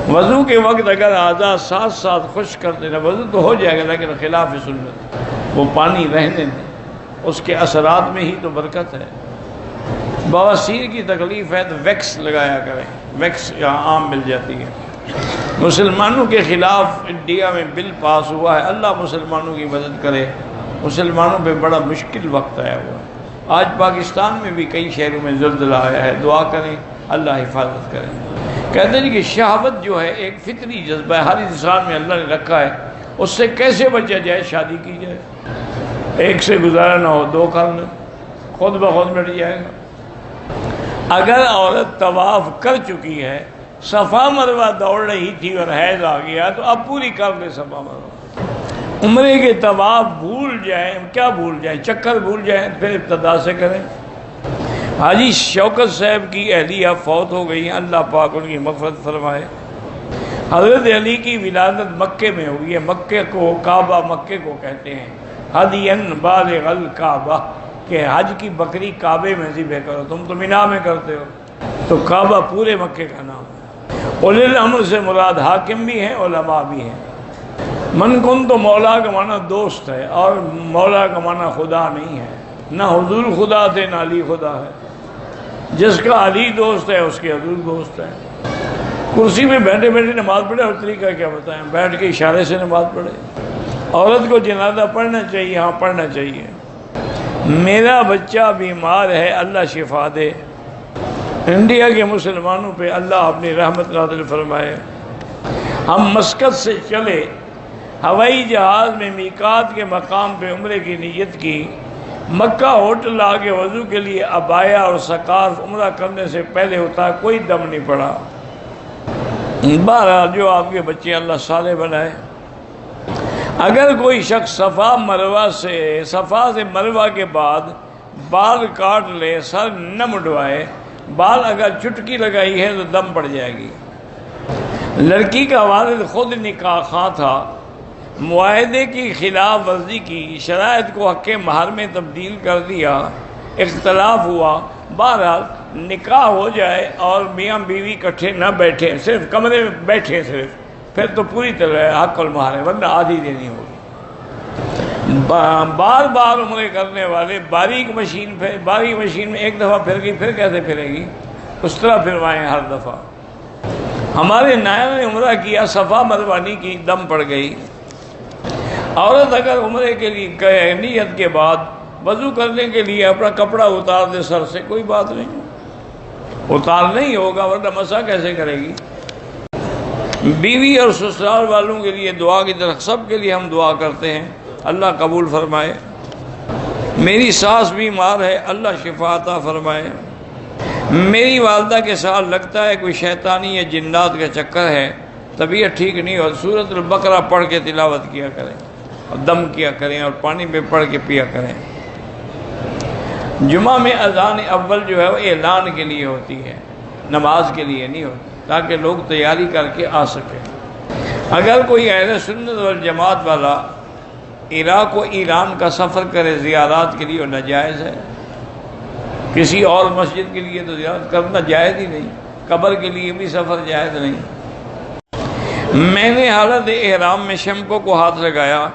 وضو کے وقت اگر اعضاء ساتھ ساتھ خشک کر دینا، وضو تو ہو جائے گا لیکن خلاف سنت، وہ پانی رہنے دیں، اس کے اثرات میں ہی تو برکت ہے۔ بواسیر کی تکلیف ہے تو ویکس لگایا کریں، ویکس یہاں عام مل جاتی ہے۔ مسلمانوں کے خلاف انڈیا میں بل پاس ہوا ہے، اللہ مسلمانوں کی مدد کرے، مسلمانوں پہ بڑا مشکل وقت آیا ہوا ہے۔ آج پاکستان میں بھی کئی شہروں میں زلزلہ آیا ہے، دعا کریں اللہ حفاظت کرے۔ کہتے ہیں کہ شہوت جو ہے ایک فطری جذبہ ہے، ہر انسان میں اللہ نے رکھا ہے، اس سے کیسے بچا جائے؟ شادی کی جائے، ایک سے گزارا نہ ہو، دو کر لیں، خود بخود مٹ جائے گا۔ اگر عورت طواف کر چکی ہے، صفا مروہ دوڑ رہی تھی اور حیض آ گیا تو اب پوری کر لے صفا مروہ۔ عمرے کے طواف بھول جائیں، کیا بھول جائیں؟ چکر بھول جائیں، پھر ابتدا سے کریں۔ حاجی شوکت صاحب کی اہلیہ فوت ہو گئی ہیں، اللہ پاک ان کی مغفرت فرمائے۔ حضرت علی کی ولادت مکے میں ہوئی ہے، مکے کو کعبہ مکے کو کہتے ہیں، ہدین بالغ الکعبہ، کہ حج کی بکری کعبے میں ذبح کرو، تم تو مینا میں کرتے ہو، تو کعبہ پورے مکے کا نام ہے۔ اولی الامر سے مراد حاکم بھی ہیں، علماء بھی ہیں۔ من کن تو مولا کا معنی دوست ہے، اور مولا کا معنی خدا نہیں ہے، نہ حضور خدا تھے نہ علی خدا ہے۔ جس کا علی دوست ہے اس کے حضور دوست ہے۔ کرسی پہ بیٹھے بیٹھے نماز پڑھے، اور طریقہ کیا بتائیں؟ بیٹھ کے اشارے سے نماز پڑھے۔ عورت کو جنازہ پڑھنا چاہیے، ہاں پڑھنا چاہیے۔ میرا بچہ بیمار ہے، اللہ شفا دے۔ انڈیا کے مسلمانوں پہ اللہ اپنی رحمت نازل فرمائے۔ ہم مسقط سے چلے، ہوائی جہاز میں میقات کے مقام پہ عمرے کی نیت کی، مکہ ہوٹل آگے وضو کے لیے عبایا اور سکارف عمرہ کرنے سے پہلے ہوتا ہے، کوئی دم نہیں پڑا۔ بہرحال جو آپ کے بچے اللہ صالح بنائے۔ اگر کوئی شخص صفا سے مروہ کے بعد بال کاٹ لے، سر نہ مڈوائے، بال اگر چٹکی لگائی ہے تو دم پڑ جائے گی۔ لڑکی کا والد خود نکاح خواہ تھا، معاہدے کی خلاف ورزی کی، شرائط کو حق مہر میں تبدیل کر دیا، اختلاف ہوا، بہرحال نکاح ہو جائے اور میاں بیوی اکٹھے نہ بیٹھے، صرف کمرے میں بیٹھے صرف، پھر تو پوری طرح حق المہر ہے، ورنہ آدھی دینی ہوگی۔ بار بار عمرے کرنے والے باریک مشین میں ایک دفعہ پھر گئی، پھر کیسے پھرے گی؟ اس طرح پھروائیں ہر دفعہ۔ ہمارے نانا نے عمرہ کیا، صفا مروہ نہیں کی، دم پڑ گئی۔ عورت اگر عمرے کے لیے نیت کے بعد وضو کرنے کے لیے اپنا کپڑا اتار دے سر سے، کوئی بات نہیں، اتارنا ہی ہوگا ورنہ مسح کیسے کرے گی؟ بیوی اور سسرال والوں کے لیے دعا کی طرف سب کے لیے ہم دعا کرتے ہیں، اللہ قبول فرمائے۔ میری ساس بیمار ہے، اللہ شفا عطا فرمائے۔ میری والدہ کے ساتھ لگتا ہے کوئی شیطانی یا جنات کا چکر ہے، طبیعت ٹھیک نہیں ہو، سورۃ البقرہ پڑھ کے تلاوت کیا کریں اور دم کیا کریں اور پانی پہ پڑھ کے پیا کریں۔ جمعہ میں اذان اول جو ہے وہ اعلان کے لیے ہوتی ہے، نماز کے لیے نہیں ہوتی، تاکہ لوگ تیاری کر کے آ سکیں۔ اگر کوئی اہل سنت والجماعت والا عراق و ایران کا سفر کرے زیارات کے لیے، اور ناجائز ہے، کسی اور مسجد کے لیے تو زیارت کرنا جائز ہی نہیں، قبر کے لیے بھی سفر جائز نہیں۔ میں نے حالت احرام میں شمکو کو ہاتھ لگایا،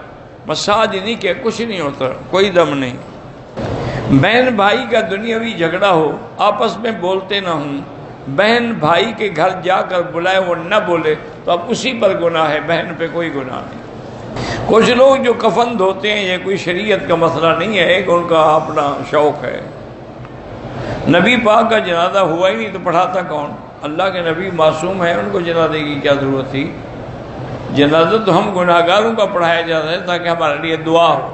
مساج نہیں کیا، کچھ نہیں ہوتا، کوئی دم نہیں۔ بہن بھائی کا دنیاوی جھگڑا ہو، آپس میں بولتے نہ ہوں، بہن بھائی کے گھر جا کر بلائے وہ نہ بولے تو اب اسی پر گناہ ہے، بہن پہ کوئی گناہ نہیں۔ کچھ لوگ جو کفن دھوتے ہیں یہ کوئی شریعت کا مسئلہ نہیں ہے، ایک ان کا اپنا شوق ہے۔ نبی پاک کا جنازہ ہوا ہی نہیں تو پڑھاتا کون؟ اللہ کے نبی معصوم ہیں، ان کو جنازے کی کیا ضرورت تھی؟ جنازہ تو ہم گناہگاروں کا پڑھایا جاتا ہے تاکہ ہمارے لیے دعا ہو۔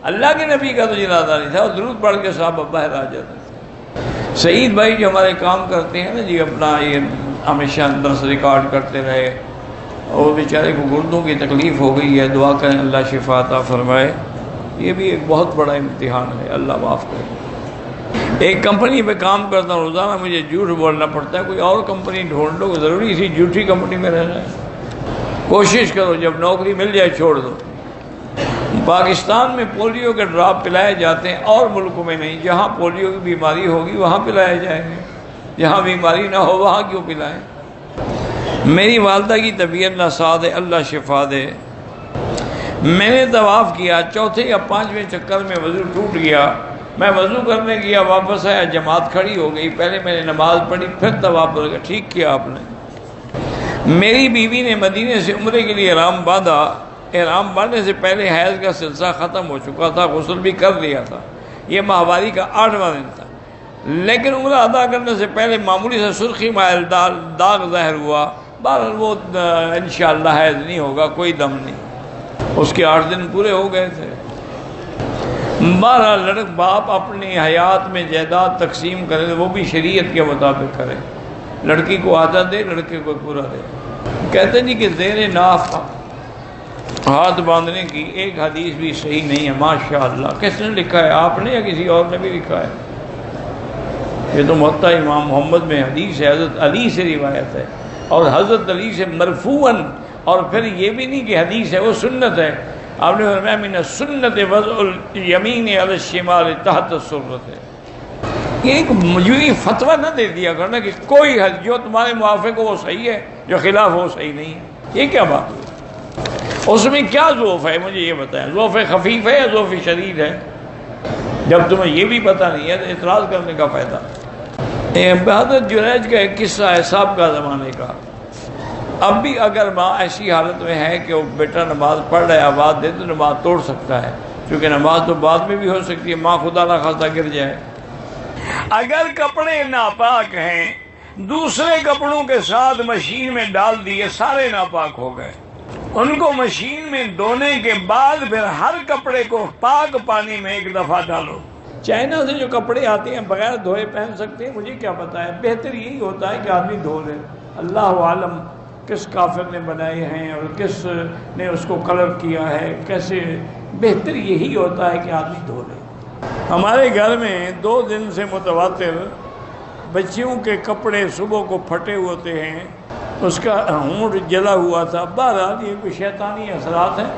اللہ کے نبی کا تو جنازہ نہیں تھا، وہ درود پڑھ کے صاحب باہر آ جاتے تھے۔ سعید بھائی جو ہمارے کام کرتے ہیں نا جی، اپنا یہ ہمیشہ درس ریکارڈ کرتے رہے، اور بیچارے کو گردوں کی تکلیف ہو گئی ہے، دعا کریں اللہ شفا عطا فرمائے۔ یہ بھی ایک بہت بڑا امتحان ہے، اللہ معاف کرے۔ ایک کمپنی پہ کام کرتا ہوں، روزانہ مجھے جھوٹ بولنا پڑتا ہے، کوئی اور کمپنی ڈھونڈ لو، ضروری اسی جھوٹی کمپنی میں رہنا ہے۔ کوشش کرو جب نوکری مل جائے چھوڑ دو۔ پاکستان میں پولیو کے ڈراپ پلائے جاتے ہیں، اور ملکوں میں نہیں، جہاں پولیو کی بیماری ہوگی وہاں پلائے جائیں گے، جہاں بیماری نہ ہو وہاں کیوں پلائیں؟ میری والدہ کی طبیعت ناساز ہے، اللہ شفا دے۔ میں نے طواف کیا، چوتھے یا پانچویں چکر میں وضو ٹوٹ گیا، میں وضو کرنے گیا، واپس آیا، جماعت کھڑی ہو گئی، پہلے میں نے نماز پڑھی پھر طواف کر گیا۔ ٹھیک کیا آپ نے۔ میری بیوی نے مدینے سے عمرے کے لیے احرام باندھا، احرام باندھنے سے پہلے حیض کا سلسلہ ختم ہو چکا تھا، غسل بھی کر لیا تھا، یہ ماہواری کا 8واں دن تھا، لیکن عمرہ ادا کرنے سے پہلے معمولی سے سرخی مائل داغ ظاہر ہوا۔ بہرحال وہ انشاءاللہ حیض نہیں ہوگا، کوئی دم نہیں، اس کے 8 دن پورے ہو گئے تھے۔ بہرحال باپ اپنی حیات میں جائیداد تقسیم کرے، وہ بھی شریعت کے مطابق کرے، لڑکی کو آدھا دے، لڑکے کو پورا دے۔ کہتے جی کہ زیر ناف ہاتھ باندھنے کی ایک حدیث بھی صحیح نہیں ہے۔ ماشاءاللہ، کس نے لکھا ہے؟ آپ نے یا کسی اور نے بھی لکھا ہے؟ یہ تو موطا امام محمد میں حدیث ہے، حضرت علی سے روایت ہے، اور حضرت علی سے مرفوعاً، اور پھر یہ بھی نہیں کہ حدیث ہے، وہ سنت ہے۔ آپ نے فرمایا من السنت وضع الیمین علی الشمال تحت السرۃ ہے۔ یہ ایک مجوی فتویٰ نہ دے دیا کرنا کہ کوئی جو تمہارے موافق ہو وہ صحیح ہے، جو خلاف ہو صحیح نہیں ہے۔ یہ کیا بات ہے؟ اس میں کیا ضعف ہے مجھے یہ بتائیں؟ ضعف خفیف ہے یا ضعف شدید ہے؟ جب تمہیں یہ بھی پتہ نہیں ہے تو اعتراض کرنے کا فائدہ۔ حضرت جریج کا ایک قصہ ہے صاحب کا زمانے کا۔ اب بھی اگر ماں ایسی حالت میں ہے کہ وہ بیٹا نماز پڑھ رہا ہے، آواز دے تو نماز توڑ سکتا ہے، کیونکہ نماز تو بعد میں بھی ہو سکتی ہے، ماں خدا نہ خواستہ گر جائے۔ اگر کپڑے ناپاک ہیں، دوسرے کپڑوں کے ساتھ مشین میں ڈال دیے، سارے ناپاک ہو گئے، ان کو مشین میں دھونے کے بعد پھر ہر کپڑے کو پاک پانی میں ایک دفعہ ڈالو۔ چائنا سے جو کپڑے آتے ہیں بغیر دھوئے پہن سکتے ہیں، مجھے کیا پتا ہے، بہتر یہی ہوتا ہے کہ آدمی دھو لے۔ اللہ عالم کس کافر نے بنائے ہیں اور کس نے اس کو کلر کیا ہے، کیسے، بہتر یہی ہوتا ہے کہ آدمی دھو لے۔ ہمارے گھر میں 2 دن سے متواتر بچیوں کے کپڑے صبح کو پھٹے ہوتے ہیں، اس کا ہونٹ جلا ہوا تھا۔ بہرحال یہ کوئی شیطانی اثرات ہیں۔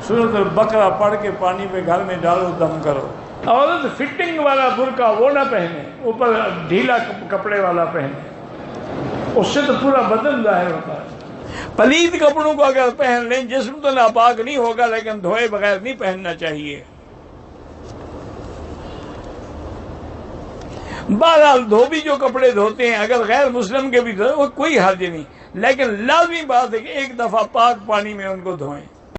سورۃ البقرہ پڑھ کے پانی میں گھر میں ڈالو، دم کرو۔ عورت فٹنگ والا برقع وہ نہ پہنے، اوپر ڈھیلا کپڑے والا پہنے، اس سے تو پورا بدن ظاہر ہوتا ہے۔ پلید کپڑوں کو اگر پہن لیں، جسم تو ناپاک نہیں ہوگا لیکن دھوئے بغیر نہیں پہننا چاہیے۔ بہرحال دھوبی جو کپڑے دھوتے ہیں اگر غیر مسلم کے بھی دھوئے وہ کوئی حرج نہیں، لیکن لازمی بات ہے کہ ایک دفعہ پاک پانی میں ان کو دھوئیں۔